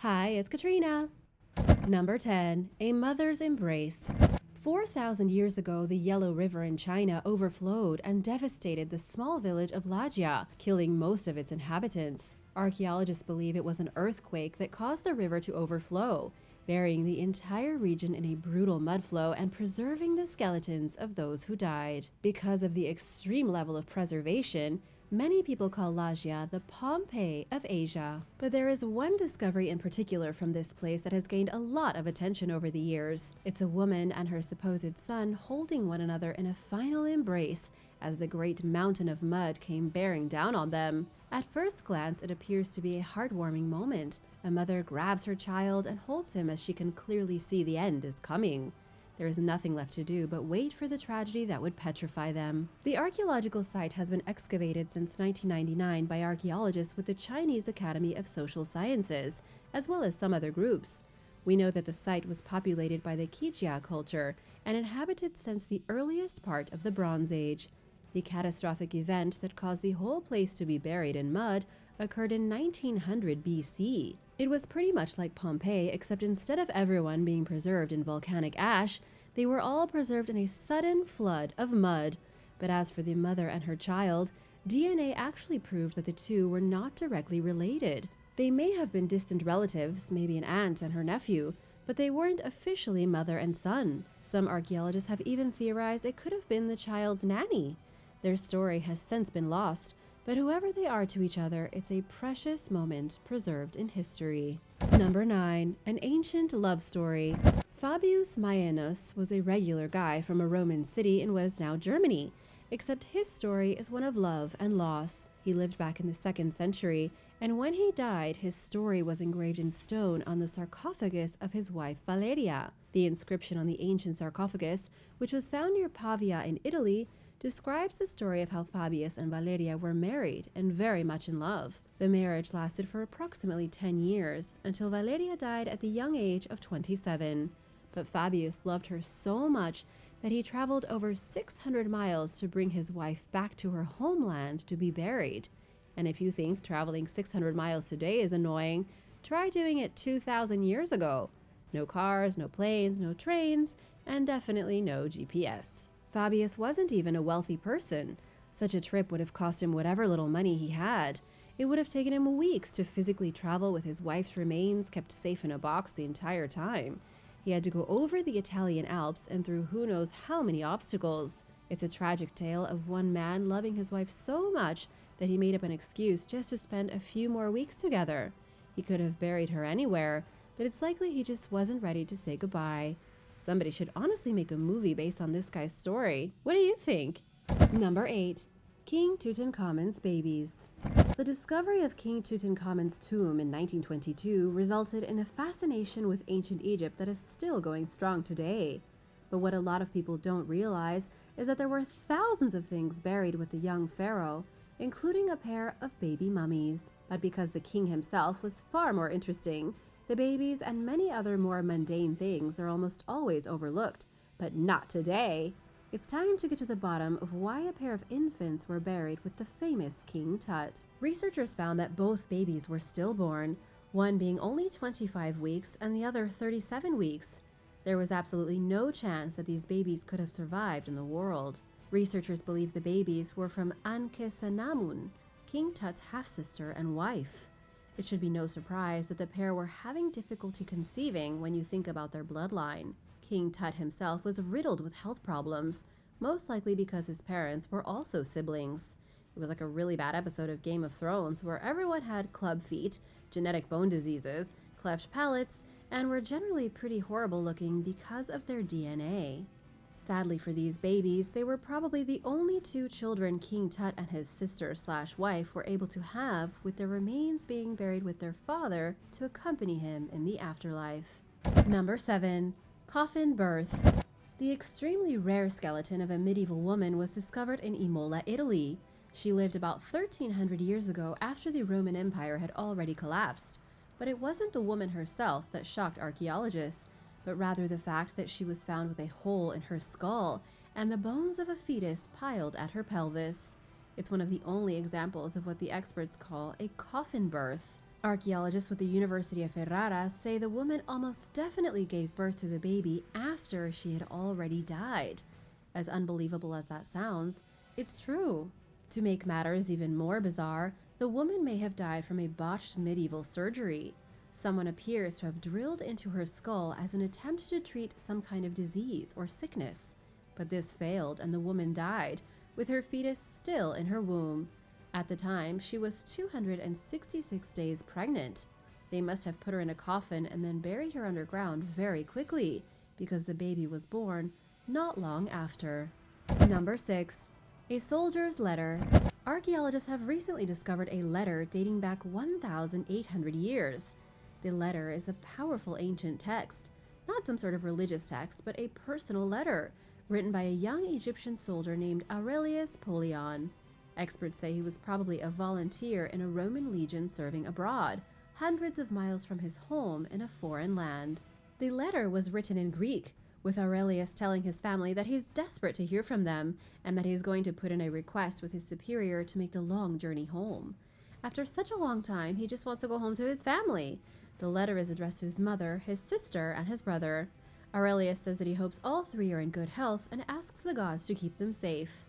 Hi, it's Katrina. Number 10. A Mother's Embrace. 4,000 years ago, the Yellow River in China overflowed and devastated the small village of Lajia, killing most of its inhabitants. Archaeologists believe it was an earthquake that caused the river to overflow, burying the entire region in a brutal mudflow and preserving the skeletons of those who died. Because of the extreme level of preservation, many people call Lajia the Pompeii of Asia. But there is one discovery in particular from this place that has gained a lot of attention over the years. It's a woman and her supposed son holding one another in a final embrace as the great mountain of mud came bearing down on them. At first glance, it appears to be a heartwarming moment. A mother grabs her child and holds him as she can clearly see the end is coming. There is nothing left to do but wait for the tragedy that would petrify them. The archaeological site has been excavated since 1999 by archaeologists with the Chinese Academy of Social Sciences, as well as some other groups. We know that the site was populated by the Qijia culture and inhabited since the earliest part of the Bronze Age. The catastrophic event that caused the whole place to be buried in mud occurred in 1900 BC. It was pretty much like Pompeii, except instead of everyone being preserved in volcanic ash, they were all preserved in a sudden flood of mud. But as for the mother and her child, DNA actually proved that the two were not directly related. They may have been distant relatives, maybe an aunt and her nephew, but they weren't officially mother and son. Some archaeologists have even theorized it could have been the child's nanny. Their story has since been lost, but whoever they are to each other, it's a precious moment preserved in history. Number 9. An ancient love story. Fabius Maenus was a regular guy from a Roman city in what is now Germany, except his story is one of love and loss. He lived back in the 2nd century, and when he died, his story was engraved in stone on the sarcophagus of his wife Valeria. The inscription on the ancient sarcophagus, which was found near Pavia in Italy, describes the story of how Fabius and Valeria were married and very much in love. The marriage lasted for approximately 10 years, until Valeria died at the young age of 27. But Fabius loved her so much that he traveled over 600 miles to bring his wife back to her homeland to be buried. And if you think traveling 600 miles today is annoying, try doing it 2,000 years ago. No cars, no planes, no trains, and definitely no GPS. Fabius wasn't even a wealthy person. Such a trip would have cost him whatever little money he had. It would have taken him weeks to physically travel with his wife's remains kept safe in a box the entire time. He had to go over the Italian Alps and through who knows how many obstacles. It's a tragic tale of one man loving his wife so much that he made up an excuse just to spend a few more weeks together. He could have buried her anywhere, but it's likely he just wasn't ready to say goodbye. Somebody should honestly make a movie based on this guy's story. What do you think? Number 8. King Tutankhamun's babies. The discovery of King Tutankhamun's tomb in 1922 resulted in a fascination with ancient Egypt that is still going strong today. But what a lot of people don't realize is that there were thousands of things buried with the young pharaoh, including a pair of baby mummies. But because the king himself was far more interesting, the babies and many other more mundane things are almost always overlooked, but not today. It's time to get to the bottom of why a pair of infants were buried with the famous King Tut. Researchers found that both babies were stillborn, one being only 25 weeks and the other 37 weeks. There was absolutely no chance that these babies could have survived in the world. Researchers believe the babies were from Ankhesenamun, King Tut's half-sister and wife. It should be no surprise that the pair were having difficulty conceiving when you think about their bloodline. King Tut himself was riddled with health problems, most likely because his parents were also siblings. It was like a really bad episode of Game of Thrones where everyone had club feet, genetic bone diseases, cleft palates, and were generally pretty horrible looking because of their DNA. Sadly for these babies, they were probably the only two children King Tut and his sister/wife were able to have, with their remains being buried with their father to accompany him in the afterlife. Number 7. Coffin birth. The extremely rare skeleton of a medieval woman was discovered in Imola, Italy. She lived about 1,300 years ago after the Roman Empire had already collapsed. But it wasn't the woman herself that shocked archaeologists, but rather the fact that she was found with a hole in her skull and the bones of a fetus piled at her pelvis. It's one of the only examples of what the experts call a coffin birth. Archaeologists with the University of Ferrara say the woman almost definitely gave birth to the baby after she had already died. As unbelievable as that sounds, it's true. To make matters even more bizarre, the woman may have died from a botched medieval surgery. Someone appears to have drilled into her skull as an attempt to treat some kind of disease or sickness. But this failed and the woman died, with her fetus still in her womb. At the time, she was 266 days pregnant. They must have put her in a coffin and then buried her underground very quickly, because the baby was born not long after. Number 6. A soldier's letter. Archaeologists have recently discovered a letter dating back 1,800 years. The letter is a powerful ancient text, not some sort of religious text, but a personal letter written by a young Egyptian soldier named Aurelius Polion. Experts say he was probably a volunteer in a Roman legion serving abroad, hundreds of miles from his home in a foreign land. The letter was written in Greek, with Aurelius telling his family that he's desperate to hear from them and that he's going to put in a request with his superior to make the long journey home. After such a long time, he just wants to go home to his family. The letter is addressed to his mother, his sister, and his brother. Aurelius says that he hopes all three are in good health and asks the gods to keep them safe.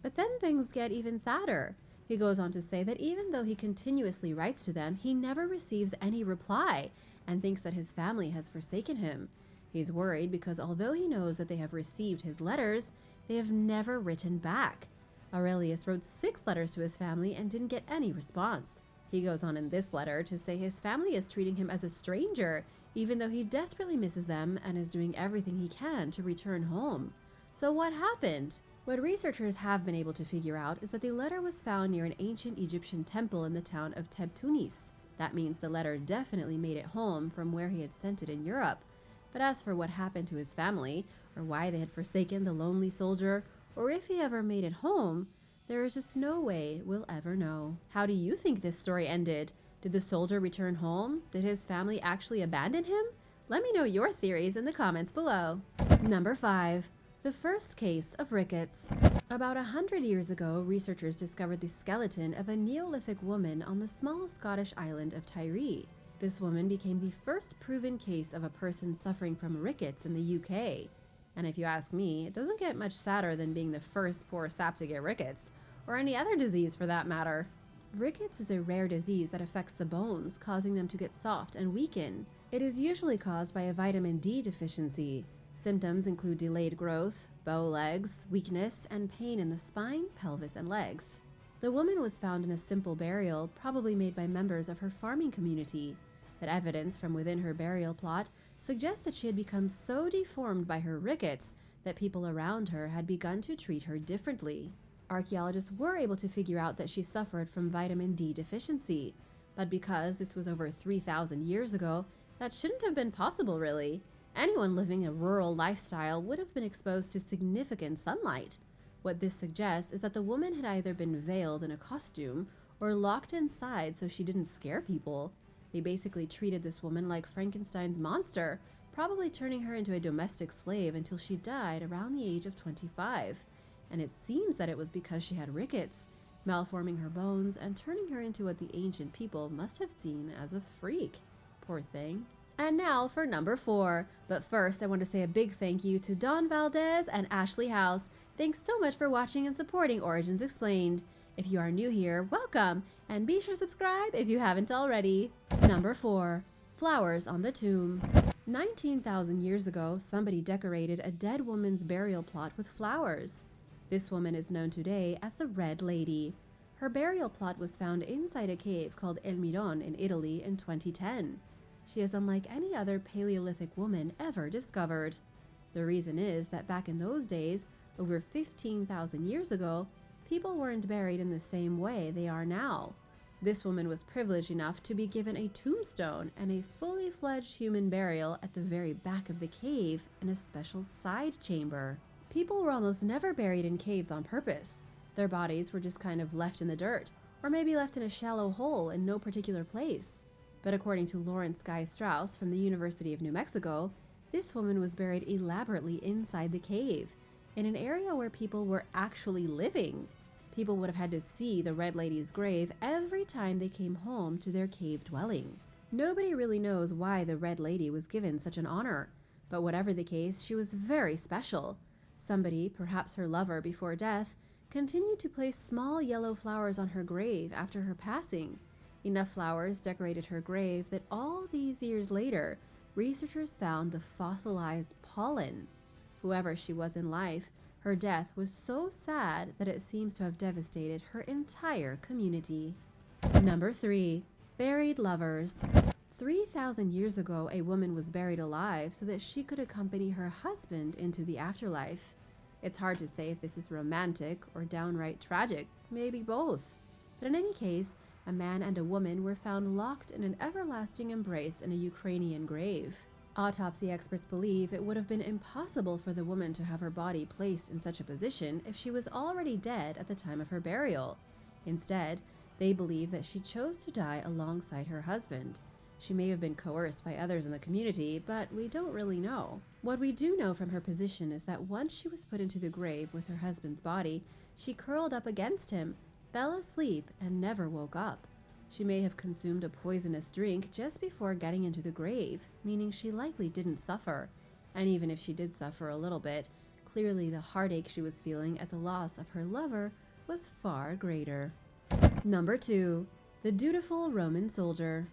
But then things get even sadder. He goes on to say that even though he continuously writes to them, he never receives any reply and thinks that his family has forsaken him. He's worried because although he knows that they have received his letters, they have never written back. Aurelius wrote 6 letters to his family and didn't get any response. He goes on in this letter to say his family is treating him as a stranger, even though he desperately misses them and is doing everything he can to return home. So what happened? What researchers have been able to figure out is that the letter was found near an ancient Egyptian temple in the town of Tebtunis. That means the letter definitely made it home from where he had sent it in Europe. But as for what happened to his family, or why they had forsaken the lonely soldier, or if he ever made it home, there is just no way we'll ever know. How do you think this story ended? Did the soldier return home? Did his family actually abandon him? Let me know your theories in the comments below. Number 5. The first case of rickets. About 100 years ago, researchers discovered the skeleton of a Neolithic woman on the small Scottish island of Tiree. This woman became the first proven case of a person suffering from rickets in the UK. And if you ask me, it doesn't get much sadder than being the first poor sap to get rickets, or any other disease for that matter. Rickets is a rare disease that affects the bones, causing them to get soft and weaken. It is usually caused by a vitamin D deficiency. Symptoms include delayed growth, bow legs, weakness, and pain in the spine, pelvis, and legs. The woman was found in a simple burial, probably made by members of her farming community. But evidence from within her burial plot suggests that she had become so deformed by her rickets that people around her had begun to treat her differently. Archaeologists were able to figure out that she suffered from vitamin D deficiency, but because this was over 3,000 years ago, that shouldn't have been possible really. Anyone living a rural lifestyle would have been exposed to significant sunlight. What this suggests is that the woman had either been veiled in a costume or locked inside so she didn't scare people. They basically treated this woman like Frankenstein's monster, probably turning her into a domestic slave until she died around the age of 25. And it seems that it was because she had rickets, malforming her bones and turning her into what the ancient people must have seen as a freak. Poor thing. And now for number 4. But first, I want to say a big thank you to Don Valdez and Ashley House. Thanks so much for watching and supporting Origins Explained. If you are new here, welcome, and be sure to subscribe if you haven't already. Number 4. Flowers on the tomb. 19,000 years ago, somebody decorated a dead woman's burial plot with flowers. This woman is known today as the Red Lady. Her burial plot was found inside a cave called El Miron in Italy in 2010. She is unlike any other Paleolithic woman ever discovered. The reason is that back in those days, over 15,000 years ago, people weren't buried in the same way they are now. This woman was privileged enough to be given a tombstone and a fully fledged human burial at the very back of the cave in a special side chamber. People were almost never buried in caves on purpose. Their bodies were just kind of left in the dirt, or maybe left in a shallow hole in no particular place. But according to Lawrence Guy Strauss from the University of New Mexico, this woman was buried elaborately inside the cave, in an area where people were actually living. People would have had to see the Red Lady's grave every time they came home to their cave dwelling. Nobody really knows why the Red Lady was given such an honor, but whatever the case, she was very special. Somebody, perhaps her lover before death, continued to place small yellow flowers on her grave after her passing. Enough flowers decorated her grave that all these years later, researchers found the fossilized pollen. Whoever she was in life, her death was so sad that it seems to have devastated her entire community. Number 3. Buried lovers. 3,000 years ago, a woman was buried alive so that she could accompany her husband into the afterlife. It's hard to say if this is romantic or downright tragic, maybe both. But in any case, a man and a woman were found locked in an everlasting embrace in a Ukrainian grave. Autopsy experts believe it would have been impossible for the woman to have her body placed in such a position if she was already dead at the time of her burial. Instead, they believe that she chose to die alongside her husband. She may have been coerced by others in the community, but we don't really know. What we do know from her position is that once she was put into the grave with her husband's body, she curled up against him, fell asleep, and never woke up. She may have consumed a poisonous drink just before getting into the grave, meaning she likely didn't suffer. And even if she did suffer a little bit, clearly the heartache she was feeling at the loss of her lover was far greater. Number 2. The dutiful Roman soldier.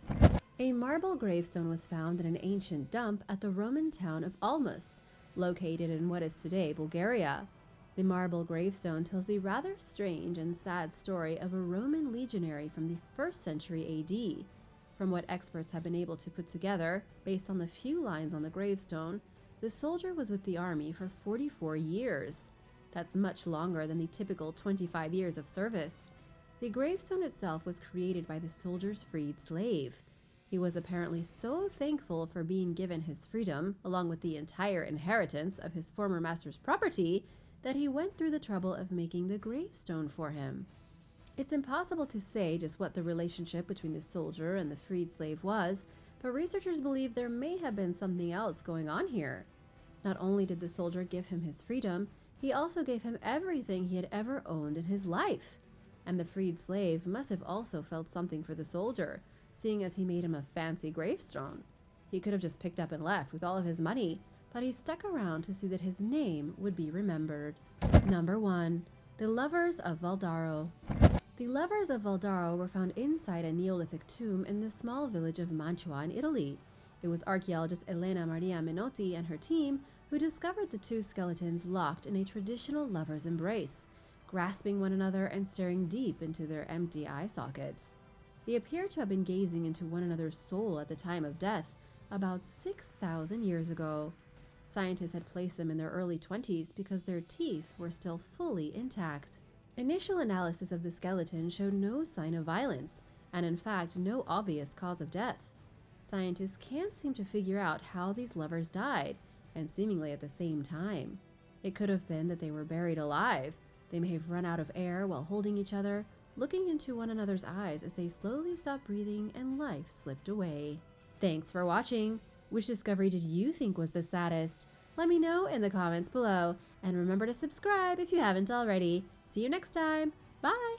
A marble gravestone was found in an ancient dump at the Roman town of Olmus, located in what is today Bulgaria. The marble gravestone tells the rather strange and sad story of a Roman legionary from the 1st century AD. From what experts have been able to put together, based on the few lines on the gravestone, the soldier was with the army for 44 years. That's much longer than the typical 25 years of service. The gravestone itself was created by the soldier's freed slave. He was apparently so thankful for being given his freedom, along with the entire inheritance of his former master's property, that he went through the trouble of making the gravestone for him. It's impossible to say just what the relationship between the soldier and the freed slave was, but researchers believe there may have been something else going on here. Not only did the soldier give him his freedom, he also gave him everything he had ever owned in his life. And the freed slave must have also felt something for the soldier, seeing as he made him a fancy gravestone. He could have just picked up and left with all of his money, but he stuck around to see that his name would be remembered. Number 1. The Lovers of Valdaro. The Lovers of Valdaro were found inside a Neolithic tomb in the small village of Mantua in Italy. It was archaeologist Elena Maria Menotti and her team who discovered the two skeletons locked in a traditional lover's embrace, grasping one another and staring deep into their empty eye sockets. They appear to have been gazing into one another's soul at the time of death, about 6,000 years ago. Scientists had placed them in their early 20s because their teeth were still fully intact. Initial analysis of the skeleton showed no sign of violence, and in fact no obvious cause of death. Scientists can't seem to figure out how these lovers died, and seemingly at the same time. It could have been that they were buried alive. They may have run out of air while holding each other, looking into one another's eyes as they slowly stopped breathing and life slipped away. Thanks for watching! Which discovery did you think was the saddest? Let me know in the comments below, and remember to subscribe if you haven't already. See you next time. Bye!